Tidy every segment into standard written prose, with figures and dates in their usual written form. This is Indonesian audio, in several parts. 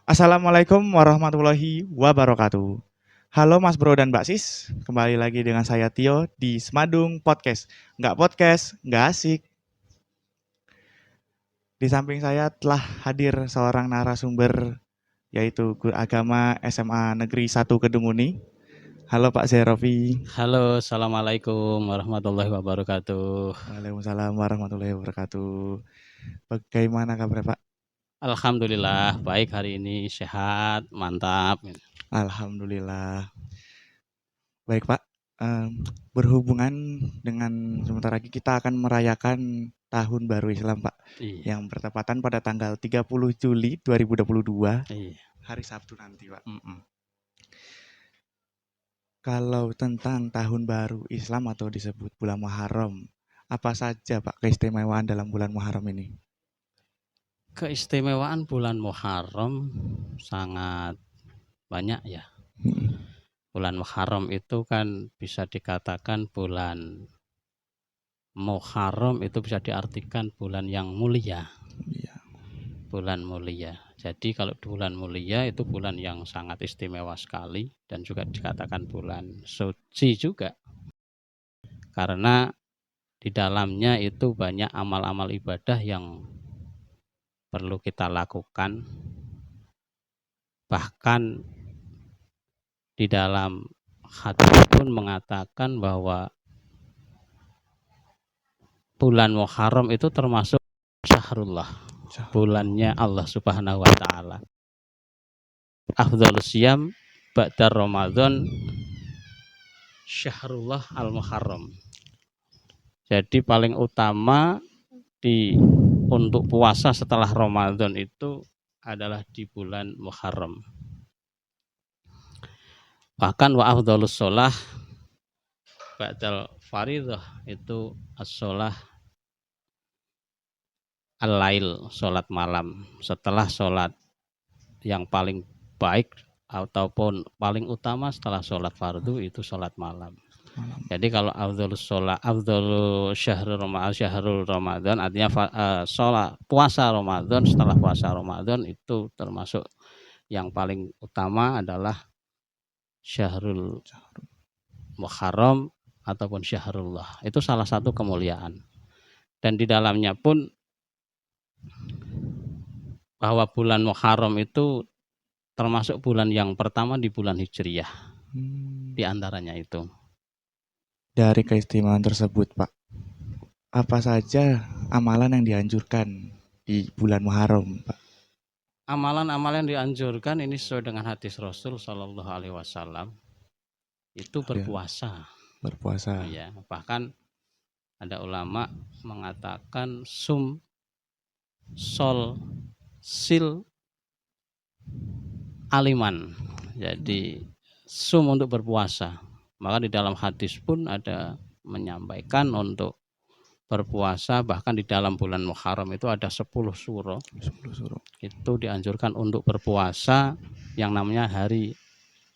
Assalamualaikum warahmatullahi wabarakatuh. Halo Mas Bro dan Mbak Sis, kembali lagi dengan saya Tio di Semadung Podcast. Nggak asik. Di samping saya telah hadir seorang narasumber, yaitu guru agama SMA Negeri 1 Kedunguni. Halo Pak Zerofi. Halo, assalamualaikum warahmatullahi wabarakatuh. Waalaikumsalam warahmatullahi wabarakatuh. Bagaimana kabar Pak? Alhamdulillah, baik hari ini, sehat, mantap. Alhamdulillah. Baik Pak, berhubungan dengan sebentar lagi kita akan merayakan Tahun Baru Islam Pak, Iya, yang bertepatan pada tanggal 30 Juli 2022, iya. hari Sabtu nanti Pak. Kalau tentang Tahun Baru Islam atau disebut bulan Muharram, apa saja Pak keistimewaan dalam bulan Muharram ini? Keistimewaan bulan Muharram sangat banyak ya. Bulan Muharram itu kan bisa dikatakan bulan Muharram itu bisa diartikan bulan yang mulia. Iya. Bulan mulia. Jadi kalau bulan mulia itu bulan yang sangat istimewa sekali dan juga dikatakan bulan suci juga. Karena di dalamnya itu banyak amal-amal ibadah yang perlu kita lakukan. Bahkan di dalam hadis pun mengatakan bahwa bulan Muharram itu termasuk syahrullah, bulannya Allah Subhanahu wa taala. Afdhalus siyam ba'da Ramadan syahrullah al-Muharram. Jadi paling utama untuk puasa setelah Ramadan itu adalah di bulan Muharram. Bahkan wa afdhalus shalah ba'dal fardhah itu as-shalah al-lail, salat malam. Setelah salat yang paling baik ataupun paling utama setelah salat fardu itu salat malam. Jadi kalau afdhalus syahrul Ramadan artinya salat puasa Ramadan, setelah puasa Ramadan itu termasuk yang paling utama adalah syahrul Muharram ataupun syahrullah. Itu salah satu kemuliaan. Dan di dalamnya pun bahwa bulan Muharram itu termasuk bulan yang pertama di bulan Hijriyah. Di antaranya itu. Dari keistimewaan tersebut Pak, apa saja amalan yang dianjurkan di bulan Muharram Pak? Amalan-amalan yang dianjurkan ini sesuai dengan hadis Rasul Shallallahu Alaihi Wasallam itu berpuasa. Berpuasa. Ya, bahkan ada ulama mengatakan sum sol sil aliman. Jadi sum untuk berpuasa. Maka di dalam hadis pun ada menyampaikan untuk berpuasa, bahkan di dalam bulan Muharram itu ada 10 surah. Itu dianjurkan untuk berpuasa yang namanya hari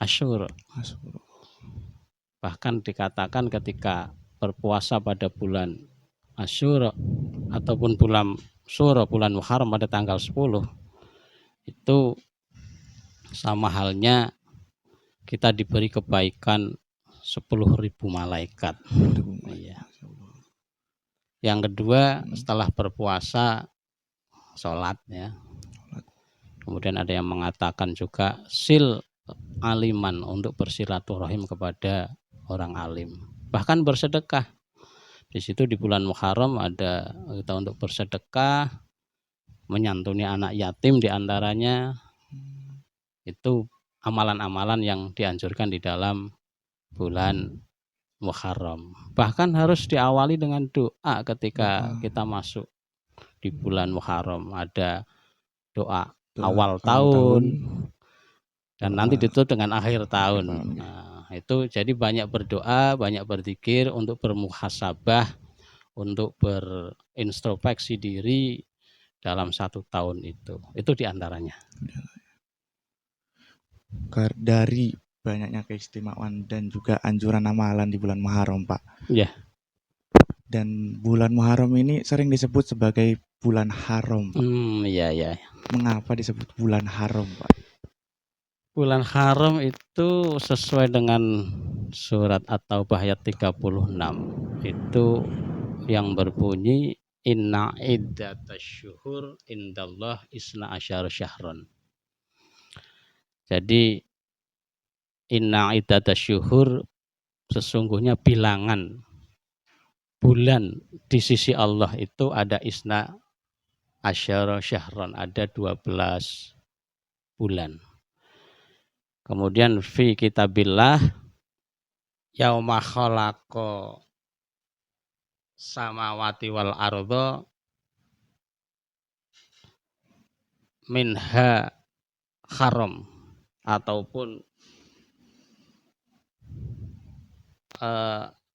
Asyura. Bahkan dikatakan ketika berpuasa pada bulan Asyura ataupun bulan Muharram pada tanggal 10 itu sama halnya kita diberi kebaikan 10.000 malaikat. Iya. Yang kedua, setelah berpuasa sholat ya. Kemudian ada yang mengatakan juga sil aliman untuk bersilaturahim kepada orang alim. Bahkan bersedekah. Di situ di bulan Muharram ada kita untuk bersedekah, menyantuni anak yatim di antaranya. Itu amalan-amalan yang dianjurkan di dalam bulan Muharram. Bahkan harus diawali dengan doa ketika kita masuk di bulan Muharram. Ada doa awal tahun dan nanti ditutup dengan akhir tahun. Nah, itu jadi banyak berdoa, banyak berzikir untuk bermuhasabah, untuk berintrospeksi diri dalam satu tahun itu. Itu diantaranya. Dari banyaknya keistimewaan dan juga anjuran amalan di bulan Muharram Pak. Iya. Dan bulan Muharram ini sering disebut sebagai bulan haram Pak. Iya. Mengapa disebut bulan haram Pak? Bulan haram itu sesuai dengan surat At-Taubah ayat 36. Itu yang berbunyi inna iddatasyuhur indallah isna asyara syahron. Jadi inna iddatasyuhur sesungguhnya bilangan bulan di sisi Allah itu ada isna asyara syahron, ada 12 bulan. Kemudian fi kitabillah yauma khalaqa samawati wal arda minha haram, ataupun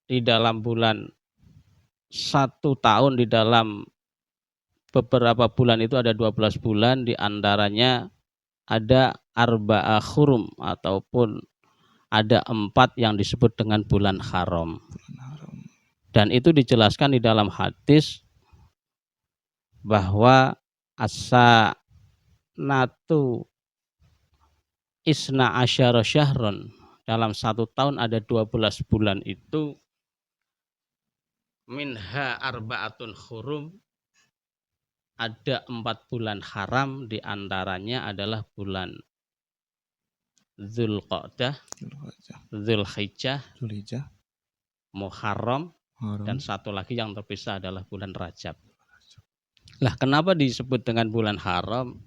di dalam bulan 1 tahun, di dalam beberapa bulan itu ada 12 bulan, di antaranya ada arba'a khurum, ataupun ada 4 yang disebut dengan bulan haram. Dan itu dijelaskan di dalam hadis bahwa asa natu isna asyara syahron, dalam 1 tahun ada 12 bulan itu minha arba'atun khurum, ada 4 bulan haram, diantaranya adalah bulan Dzulqa'dah, Dzulhijjah, Muharram, dan satu lagi yang terpisah adalah bulan Rajab. Lah kenapa disebut dengan bulan haram?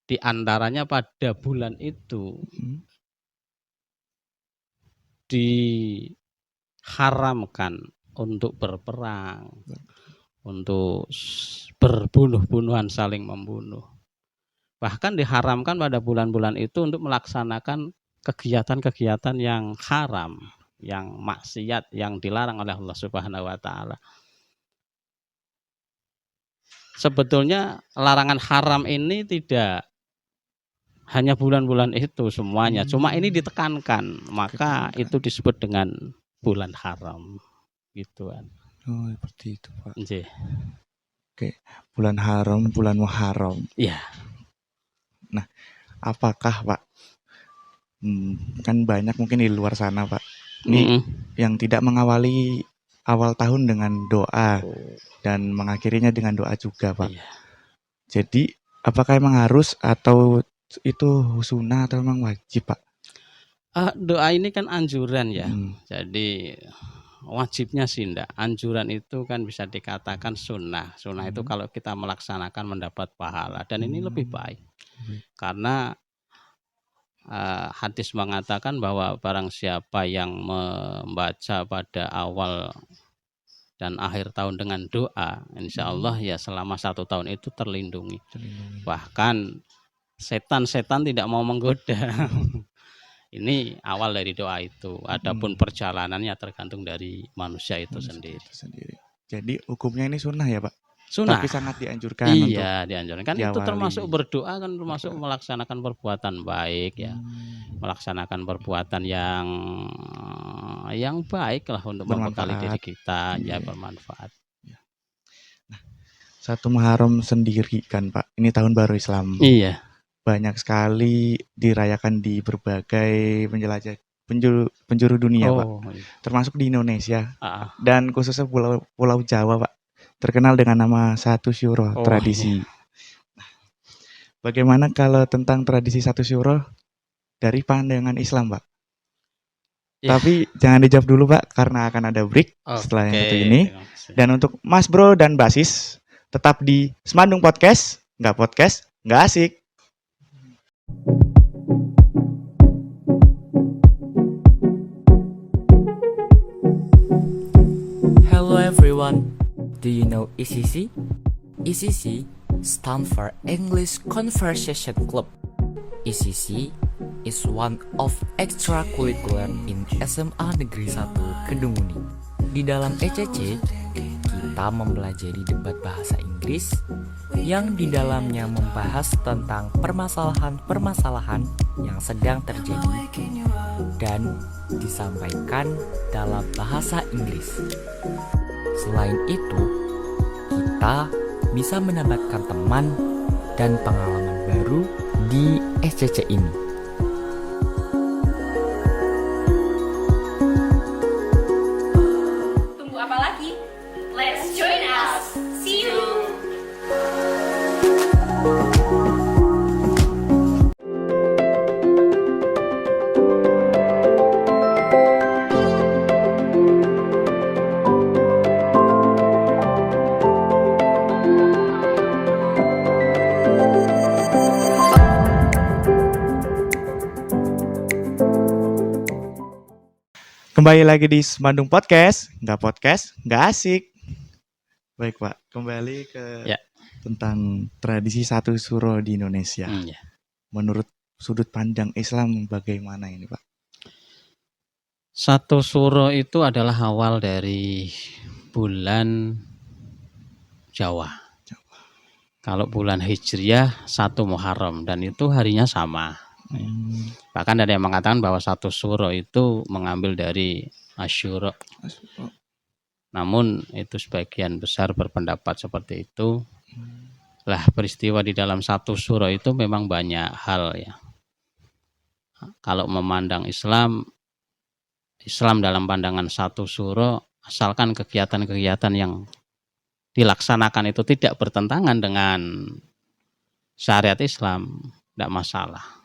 Di antaranya pada bulan itu diharamkan untuk berperang, untuk berbunuh-bunuhan, saling membunuh. Bahkan diharamkan pada bulan-bulan itu untuk melaksanakan kegiatan-kegiatan yang haram, yang maksiat, yang dilarang oleh Allah Subhanahu wa taala. Sebetulnya larangan haram ini tidak hanya bulan-bulan itu semuanya, cuma ini ditekankan, maka itu disebut dengan bulan haram, gitu kan. Oh, seperti itu, Pak. Nggih. Oke, bulan haram, bulan Muharram. Iya. Nah, apakah Pak, kan banyak mungkin di luar sana Pak, ini yang tidak mengawali awal tahun dengan doa dan mengakhirinya dengan doa juga Pak. Iya. Jadi apakah emang harus atau itu sunnah atau memang wajib Pak? Doa ini kan anjuran ya. Jadi wajibnya sih enggak. Anjuran itu kan bisa dikatakan sunnah. Sunnah itu kalau kita melaksanakan mendapat pahala, dan ini lebih baik. Karena hadis mengatakan bahwa barang siapa yang membaca pada awal dan akhir tahun dengan doa, insya Allah ya selama 1 tahun itu terlindungi. Bahkan setan-setan tidak mau menggoda. Ini awal dari doa itu. Adapun perjalanannya tergantung dari manusia itu sendiri. Jadi hukumnya ini sunnah ya Pak? Sunnah. Tapi sangat dianjurkan. Iya, dianjurkan. Kan itu diawali. termasuk berdoa, kan termasuk melaksanakan perbuatan baik ya. Melaksanakan perbuatan yang baik lah untuk membekali diri kita, ya bermanfaat. Nah, 1 Muharram sendiri kan Pak, ini tahun baru Islam. Iya. Banyak sekali dirayakan di berbagai penjuru dunia Pak. Iya. Termasuk di Indonesia. Dan khususnya Pulau Jawa Pak, terkenal dengan nama Satu Syuro, tradisi. Iya. Bagaimana kalau tentang tradisi Satu Syuro dari pandangan Islam Pak? Ya. Tapi jangan dijawab dulu Pak, karena akan ada break setelah yang satu ini. Dan untuk Mas Bro dan Basis, tetap di Semandung Podcast, nggak asik. Hello everyone, do you know ECC? ECC stands for English Conversation Club. ECC is one of extracurricular in SMA Negeri 1 Kedunguni. Di dalam ECC, kita mempelajari debat bahasa Inggris yang di dalamnya membahas tentang permasalahan-permasalahan yang sedang terjadi dan disampaikan dalam bahasa Inggris. Selain itu, kita bisa mendapatkan teman dan pengalaman baru di SCC ini. Kembali lagi di Semandung Podcast, nggak asik. Baik Pak, kembali ke tentang tradisi satu suro di Indonesia. Menurut sudut pandang Islam bagaimana ini Pak? Satu suro itu adalah awal dari bulan Jawa. Kalau bulan Hijriah 1 Muharram dan itu harinya sama. Bahkan ada yang mengatakan bahwa satu suro itu mengambil dari Asyura. Namun itu sebagian besar berpendapat seperti itu. Lah peristiwa di dalam satu suro itu memang banyak hal ya. Kalau memandang Islam dalam pandangan satu suro, asalkan kegiatan-kegiatan yang dilaksanakan itu tidak bertentangan dengan syariat Islam, tidak masalah.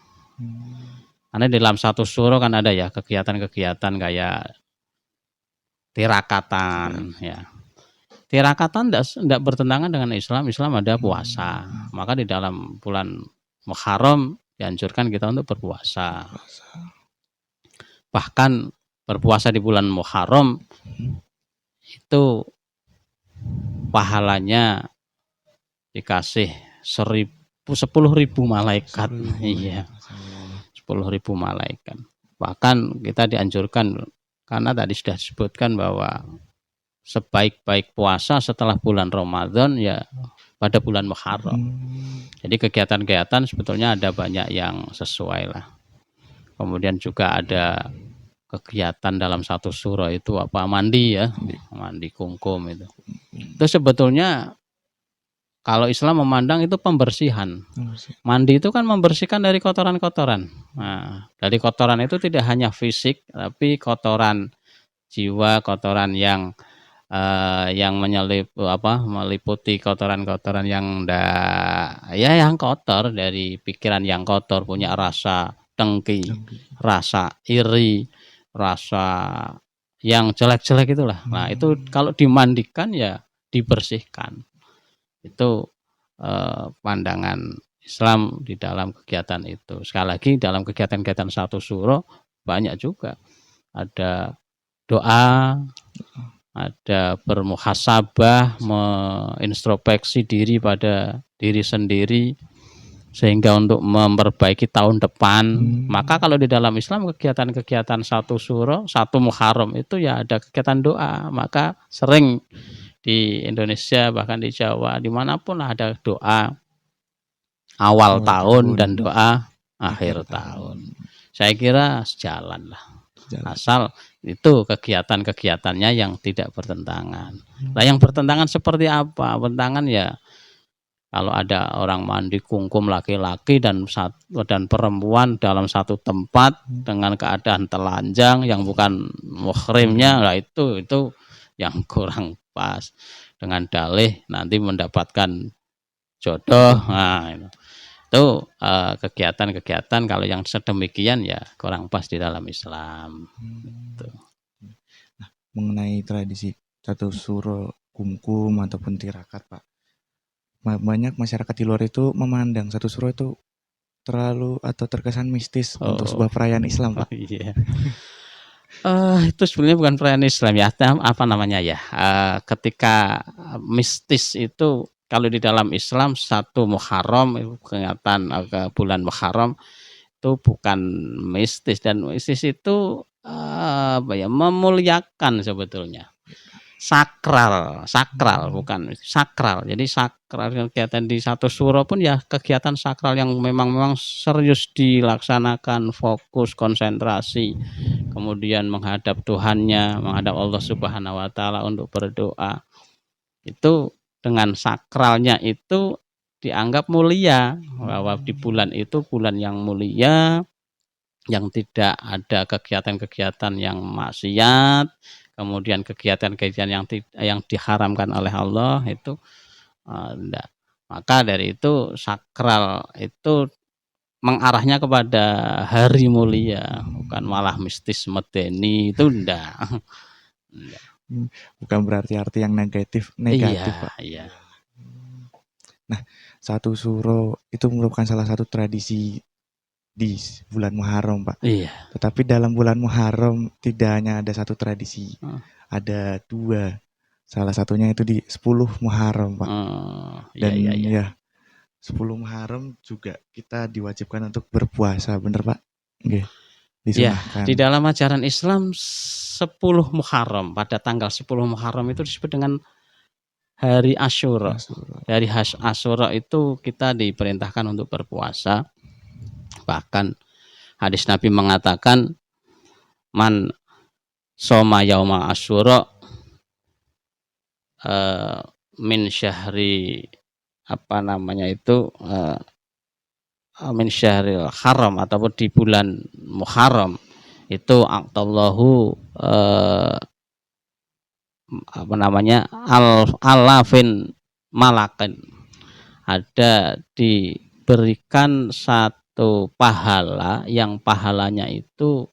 Karena di dalam satu suro kan ada ya kegiatan-kegiatan kayak tirakatan, ya. Tirakatan tidak bertentangan dengan Islam. Islam ada puasa, maka di dalam bulan Muharram dianjurkan kita untuk berpuasa. Bahkan berpuasa di bulan Muharram itu pahalanya dikasih 10.000 malaikat. Iya. 10.000 malaikat. Bahkan kita dianjurkan karena tadi sudah disebutkan bahwa sebaik-baik puasa setelah bulan Ramadan ya pada bulan Muharram. Jadi kegiatan-kegiatan sebetulnya ada banyak yang sesuai lah. Kemudian juga ada kegiatan dalam satu surah itu apa mandi ya, mandi kungkum itu. Itu sebetulnya kalau Islam memandang itu pembersihan. Mandi itu kan membersihkan dari kotoran-kotoran. Nah, dari kotoran itu tidak hanya fisik, tapi kotoran jiwa, kotoran yang meliputi kotoran-kotoran yang yang kotor, dari pikiran yang kotor, punya rasa dengki, rasa iri, rasa yang jelek-jelek itulah. Nah, itu kalau dimandikan ya dibersihkan. Itu pandangan Islam di dalam kegiatan itu. Sekali lagi dalam kegiatan-kegiatan satu suro banyak juga ada doa, ada bermuhasabah, mengintrospeksi diri pada diri sendiri sehingga untuk memperbaiki tahun depan. Maka kalau di dalam Islam kegiatan-kegiatan satu suro, 1 Muharram itu ya ada kegiatan doa. Maka sering di Indonesia bahkan di Jawa dimanapun ada doa awal tahun dan doa akhir tahun. Saya kira sejalan lah. Asal itu kegiatan-kegiatannya yang tidak bertentangan. Nah, yang bertentangan seperti apa? Bertentangan ya kalau ada orang mandi kungkum laki-laki dan perempuan dalam satu tempat dengan keadaan telanjang yang bukan muhrimnya, lah itu yang kurang pas. Dengan dalih nanti mendapatkan jodoh. Nah, itu kegiatan-kegiatan kalau yang sedemikian ya kurang pas di dalam Islam. Gitu. Nah, mengenai tradisi satu suro, kungkum ataupun tirakat Pak, banyak masyarakat di luar itu memandang satu suro itu terlalu atau terkesan mistis untuk sebuah perayaan Islam Pak. Iya. Itu sebenarnya bukan perayaan Islam ya, apa namanya ya? Ketika mistis itu kalau di dalam Islam 1 Muharram kegiatan bulan Muharram itu bukan mistis, dan mistis itu memuliakan sebetulnya. Sakral bukan sakral. Jadi sakral kegiatan di satu suro pun ya kegiatan sakral yang memang serius dilaksanakan, fokus, konsentrasi, kemudian menghadap Tuhannya, menghadap Allah Subhanahu wa taala untuk berdoa. Itu dengan sakralnya itu dianggap mulia, bahwa di bulan itu bulan yang mulia, yang tidak ada kegiatan-kegiatan yang maksiat, kemudian kegiatan-kegiatan yang diharamkan oleh Allah itu enggak. Maka dari itu sakral itu mengarahnya kepada hari mulia, bukan malah mistis medeni, itu enggak. Bukan berarti arti yang negatif Pak. Iya. Nah, satu suro itu merupakan salah satu tradisi di bulan Muharram, Pak. Iya. Tetapi dalam bulan Muharram tidak hanya ada satu tradisi, ada 2. Salah satunya itu di 10 Muharram, Pak. Dan ya 10 Muharram juga kita diwajibkan untuk berpuasa, bener Pak? Nggih. Ya, Disunahkan. di dalam ajaran Islam 10 Muharram, pada tanggal 10 Muharram itu disebut dengan hari Asyura. Dari Asyura itu kita diperintahkan untuk berpuasa. Bahkan hadis Nabi mengatakan man soma yauma Asyura min syahri min syahril haram, ataupun di bulan Muharram itu aqtallahu alafin malakin, ada diberikan satu pahala yang pahalanya itu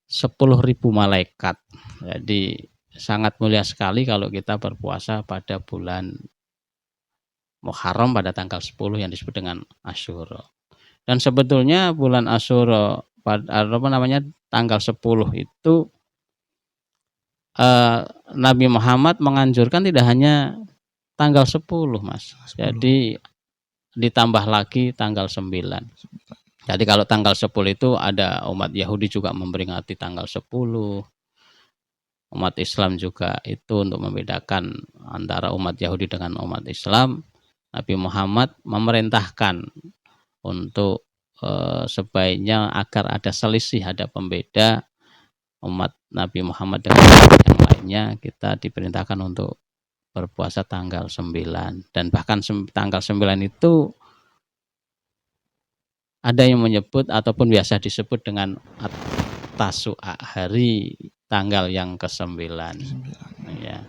10.000 malaikat. Jadi sangat mulia sekali kalau kita berpuasa pada bulan Muharram pada tanggal 10 yang disebut dengan Asyura. Dan sebetulnya bulan Asyura tanggal 10 itu Nabi Muhammad menganjurkan tidak hanya tanggal 10, Mas. 10. Jadi ditambah lagi tanggal 9. Jadi kalau tanggal 10 itu ada umat Yahudi juga memperingati tanggal 10. Umat Islam juga itu untuk membedakan antara umat Yahudi dengan umat Islam. Nabi Muhammad memerintahkan untuk sebaiknya agar ada selisih, ada pembeda umat Nabi Muhammad dengan yang lainnya, kita diperintahkan untuk berpuasa tanggal 9. Dan bahkan tanggal 9 itu ada yang menyebut ataupun biasa disebut dengan At-Tasu'a, hari tanggal yang ke-9. Ya.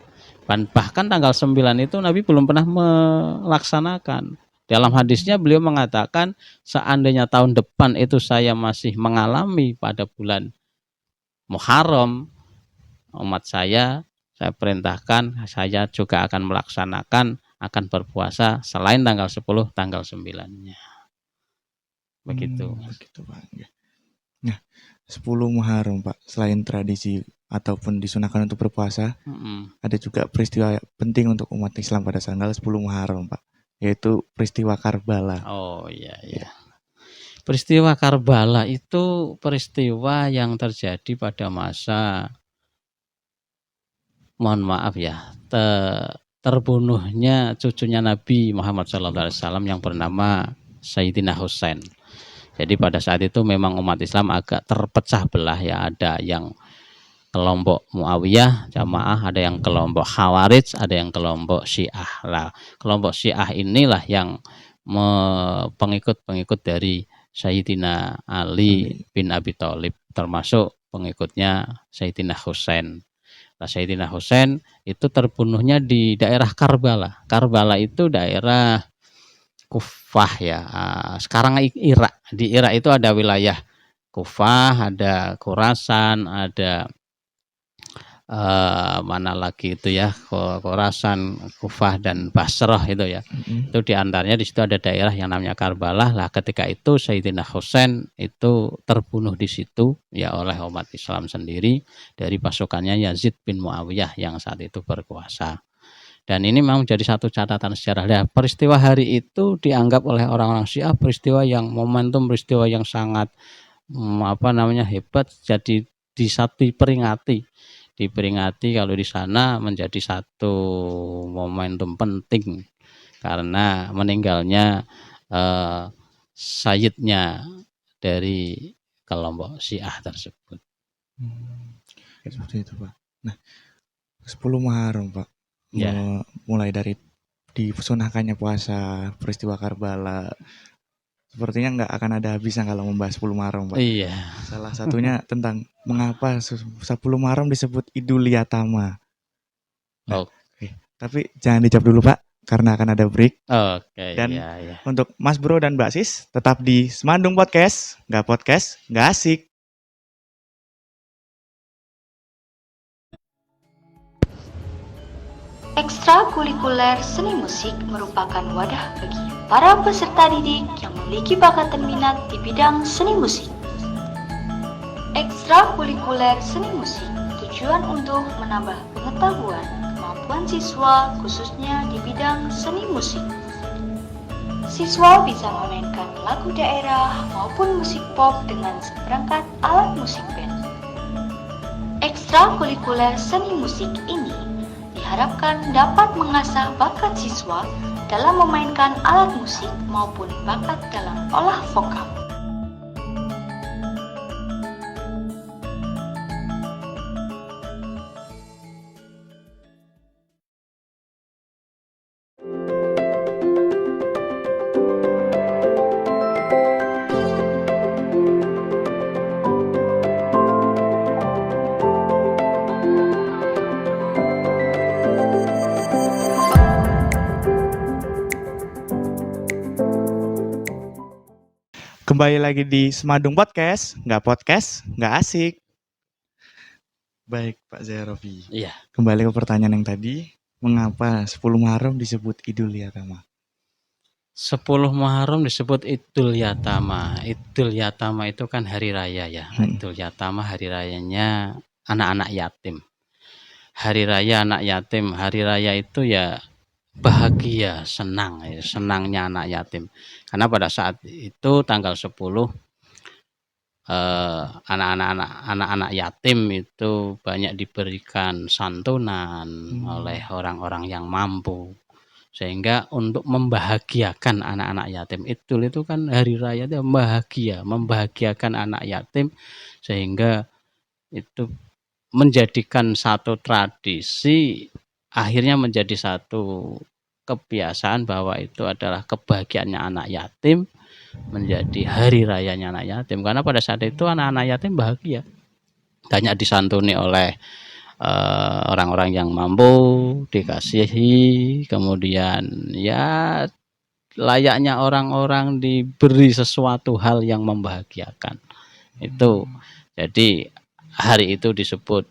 Bahkan tanggal 9 itu Nabi belum pernah melaksanakan. Dalam hadisnya beliau mengatakan, seandainya tahun depan itu saya masih mengalami pada bulan Muharram, umat saya perintahkan, saya juga akan melaksanakan, akan berpuasa selain tanggal 10, tanggal 9-nya. Begitu. Begitu, Pak. Nah, 10 Muharram, Pak, selain tradisi ataupun disunahkan untuk berpuasa, ada juga peristiwa penting untuk umat Islam pada tanggal 10 Muharram, Pak, yaitu peristiwa Karbala. Oh iya. Peristiwa Karbala itu peristiwa yang terjadi pada masa, mohon maaf ya, terbunuhnya cucunya Nabi Muhammad SAW yang bernama Sayyidina Husain. Jadi pada saat itu memang umat Islam agak terpecah belah ya, ada yang kelompok Muawiyah Jamaah, ada yang kelompok Khawarij, ada yang kelompok Syiah. Lah, kelompok Syiah inilah yang pengikut-pengikut dari Sayyidina Ali bin Abi Thalib, termasuk pengikutnya Sayyidina Husain. Nah, Sayyidina Husain itu terbunuhnya di daerah Karbala. Karbala itu daerah Kufah ya. Sekarang Irak. Di Irak itu ada wilayah Kufah, ada Khurasan, ada mana lagi itu ya, Khurasan, Kufah dan Basrah itu ya. Itu diantaranya di situ ada daerah yang namanya Karbala. Lah ketika itu Sayyidina Husain itu terbunuh di situ ya oleh umat Islam sendiri dari pasukannya Yazid bin Muawiyah yang saat itu berkuasa. Dan ini memang jadi satu catatan sejarah. Nah, peristiwa hari itu dianggap oleh orang-orang Syiah peristiwa yang momentum, peristiwa yang sangat hebat. Jadi diperingati kalau di sana menjadi satu momentum penting karena meninggalnya sayyidnya dari kelompok Syiah tersebut. Seperti itu, Pak. Nah, 10 Muharram, Pak. Ya. Mulai dari disunahkannya puasa, peristiwa Karbala, sepertinya nggak akan ada habisnya kalau membahas 10 Muharram, Pak. Iya. Salah satunya tentang mengapa 10 Muharram disebut Idul Yatama. Nah, okay. Tapi jangan dijawab dulu, Pak, karena akan ada break. Oke. Dan ya. Untuk Mas Bro dan Mbak Sis, tetap di Semandung Podcast, nggak asik. Ekstrakurikuler seni musik merupakan wadah bagi para peserta didik yang memiliki bakat dan minat di bidang seni musik. Ekstrakurikuler seni musik tujuan untuk menambah pengetahuan, kemampuan siswa khususnya di bidang seni musik. Siswa bisa memainkan lagu daerah maupun musik pop dengan seperangkat alat musik band. Ekstrakurikuler seni musik ini diharapkan dapat mengasah bakat siswa dalam memainkan alat musik maupun bakat dalam olah vokal. Kembali lagi di Semadung Podcast, nggak asik. Baik Pak Zairofi. Iya. Kembali ke pertanyaan yang tadi, mengapa 10 Muharram disebut Idul Yatama? 10 Muharram disebut Idul Yatama. Idul Yatama itu kan hari raya ya. Idul Yatama hari rayanya anak-anak yatim. Hari raya anak yatim, hari raya itu ya bahagia, senang, ya, senangnya anak yatim. Karena pada saat itu tanggal 10 anak-anak yatim itu banyak diberikan santunan oleh orang-orang yang mampu. Sehingga untuk membahagiakan anak-anak yatim, Idul itu kan hari raya itu membahagiakan anak yatim, sehingga itu menjadikan satu tradisi, akhirnya menjadi satu kebiasaan bahwa itu adalah kebahagiaannya anak yatim, menjadi hari rayanya anak yatim. Karena pada saat itu anak-anak yatim bahagia, banyak disantuni oleh orang-orang yang mampu, dikasihi, kemudian ya layaknya orang-orang diberi sesuatu hal yang membahagiakan. Itu jadi hari itu disebut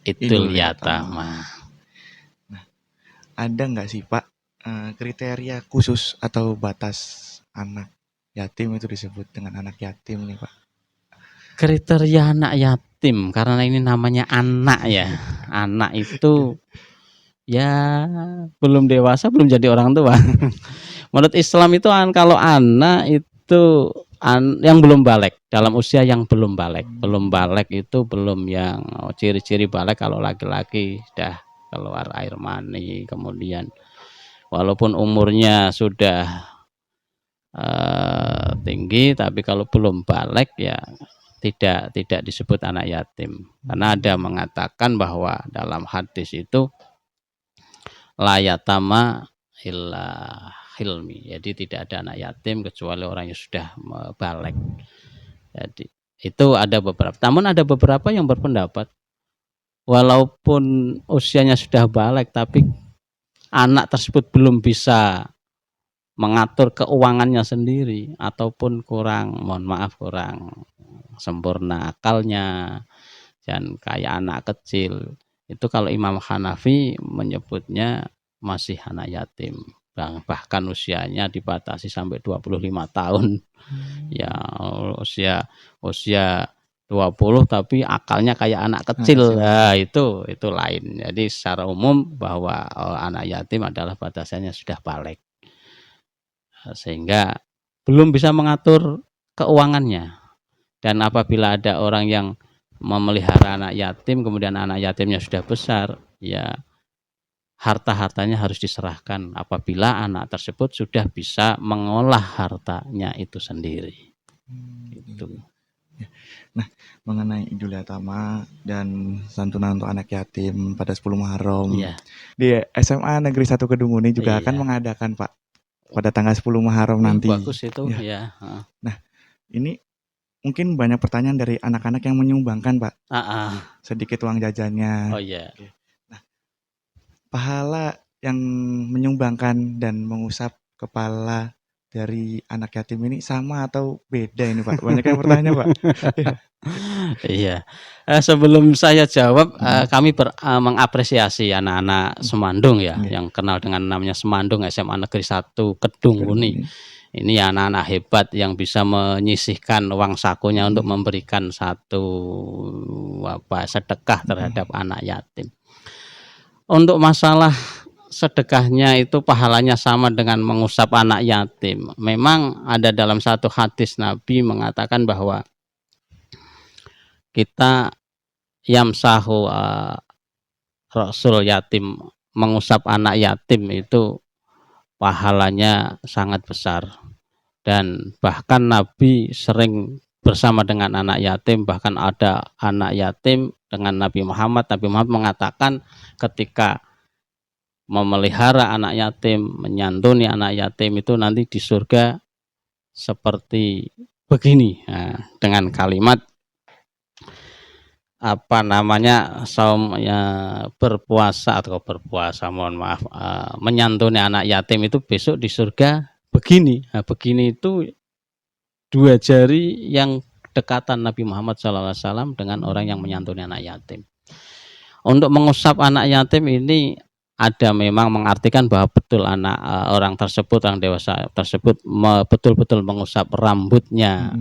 Idul Yatama. Nah, ada nggak sih Pak kriteria khusus atau batas anak yatim itu disebut dengan anak yatim nih Pak? Kriteria anak yatim, karena ini namanya anak ya. Anak itu ya belum dewasa, belum jadi orang tua. Menurut Islam itu kalau anak itu yang belum balik, dalam usia yang belum balik. Belum balik itu belum yang ciri-ciri balik. Kalau laki-laki sudah keluar air mani, kemudian walaupun umurnya sudah tinggi, tapi kalau belum balik ya tidak disebut anak yatim. Karena ada mengatakan bahwa dalam hadis itu la yatama illa hilmi. Jadi tidak ada anak yatim kecuali orang yang sudah balik. Jadi itu ada beberapa. Namun ada beberapa yang berpendapat walaupun usianya sudah balik tapi anak tersebut belum bisa mengatur keuangannya sendiri ataupun kurang sempurna akalnya dan kayak anak kecil. Itu kalau Imam Hanafi menyebutnya masih anak yatim. Bahkan usianya dibatasi sampai 25 tahun. Ya usia 20 tapi akalnya kayak anak kecil. Nah, itu lain. Jadi secara umum bahwa anak yatim adalah batasannya sudah balik. Sehingga belum bisa mengatur keuangannya. Dan apabila ada orang yang memelihara anak yatim, kemudian anak yatimnya sudah besar, ya harta-hartanya harus diserahkan apabila anak tersebut sudah bisa mengolah hartanya itu sendiri. Gitu. Nah, mengenai Idul Yatama dan santunan untuk anak yatim pada 10 Muharram, di SMA Negeri 1 Kedunguni juga akan mengadakan Pak pada tanggal 10 Muharram nanti. Bagus itu ya. Nah, ini mungkin banyak pertanyaan dari anak-anak yang menyumbangkan Pak. Sedikit uang jajannya. Oh iya. Nah, pahala yang menyumbangkan dan mengusap kepala dari anak yatim ini sama atau beda ini Pak? Banyak yang bertanya Pak. Iya. Sebelum saya jawab, kami mengapresiasi anak-anak Semandung ya, yang kenal dengan namanya Semandung SMA Negeri 1 Kedung Muni. Ini ya anak-anak hebat yang bisa menyisihkan uang sakunya untuk memberikan satu sedekah terhadap anak yatim. Untuk masalah sedekahnya itu pahalanya sama dengan mengusap anak yatim. Memang ada dalam satu hadis Nabi mengatakan bahwa kita yamsahu rasul yatim, mengusap anak yatim itu pahalanya sangat besar. Dan bahkan Nabi sering bersama dengan anak yatim, bahkan ada anak yatim dengan Nabi Muhammad mengatakan ketika memelihara anak yatim, menyantuni anak yatim itu nanti di surga seperti begini, dengan kalimat menyantuni anak yatim itu besok di surga begini. Begini itu 2 jari yang dekatan Nabi Muhammad SAW dengan orang yang menyantuni anak yatim. Untuk mengusap anak yatim ini ada memang mengartikan bahwa betul orang tersebut, orang dewasa tersebut betul-betul mengusap rambutnya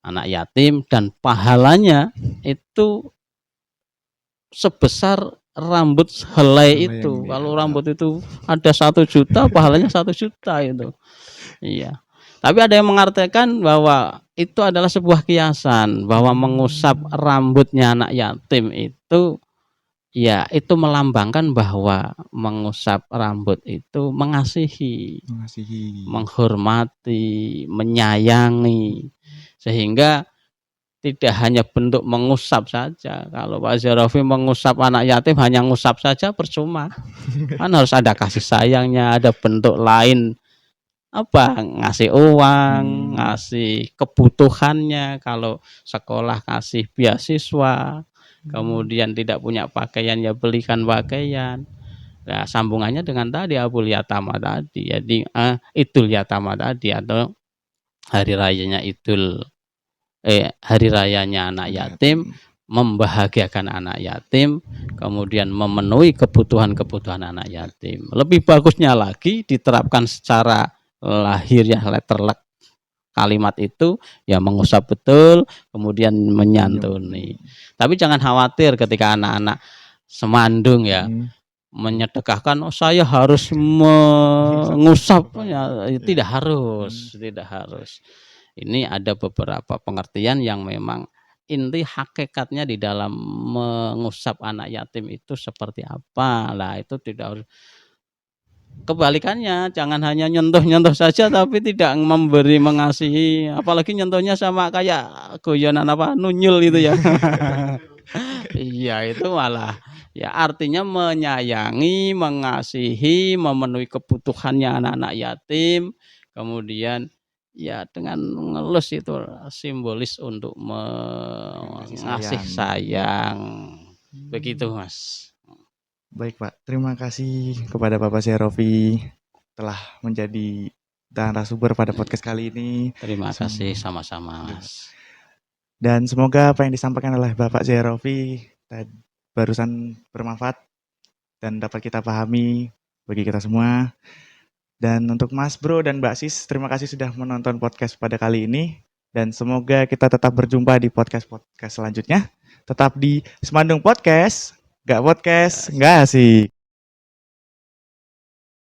anak yatim, dan pahalanya itu sebesar rambut helai itu. Kalau rambut itu ada 1 juta, pahalanya 1 juta itu. Iya. Tapi ada yang mengartikan bahwa itu adalah sebuah kiasan, bahwa mengusap rambutnya anak yatim itu ya itu melambangkan bahwa mengusap rambut itu mengasihi, menghormati, menyayangi. Sehingga tidak hanya bentuk mengusap saja. Kalau Pak Zerofi mengusap anak yatim hanya ngusap saja percuma. Kan harus ada kasih sayangnya, ada bentuk lain, ngasih uang, ngasih kebutuhannya. Kalau sekolah kasih beasiswa, kemudian tidak punya pakaian ya belikan pakaian. Nah, sambungannya dengan tadi Abul Yatama tadi. Jadi Idul Yatama tadi, atau hari rayanya anak yatim, membahagiakan anak yatim, kemudian memenuhi kebutuhan anak yatim. Lebih bagusnya lagi diterapkan secara lahiriah, letterlek kalimat itu ya mengusap betul, kemudian menyantuni. Tapi jangan khawatir ketika anak-anak Semandung ya menyedekahkan, saya harus mengusap, tidak harus. Ini ada beberapa pengertian yang memang inti hakikatnya di dalam mengusap anak yatim itu seperti apa. Lah itu tidak harus, kebalikannya, jangan hanya nyentuh saja tapi tidak mengasihi, apalagi nyentuhnya sama kayak goyonan nunyul itu ya. Iya, itu malah ya artinya menyayangi, mengasihi, memenuhi kebutuhannya anak-anak yatim, kemudian ya dengan ngelus itu simbolis untuk mengasih sayang. Begitu Mas. Baik Pak, terima kasih kepada Bapak Zerofi telah menjadi narasumber pada podcast kali ini. Terima kasih, sama-sama Mas. Dan semoga apa yang disampaikan oleh Bapak Zerofi barusan bermanfaat dan dapat kita pahami bagi kita semua. Dan untuk Mas Bro dan Mbak Sis, terima kasih sudah menonton podcast pada kali ini. Dan semoga kita tetap berjumpa di podcast-podcast selanjutnya. Tetap di Semandung Podcast, gak podcast, gak asik.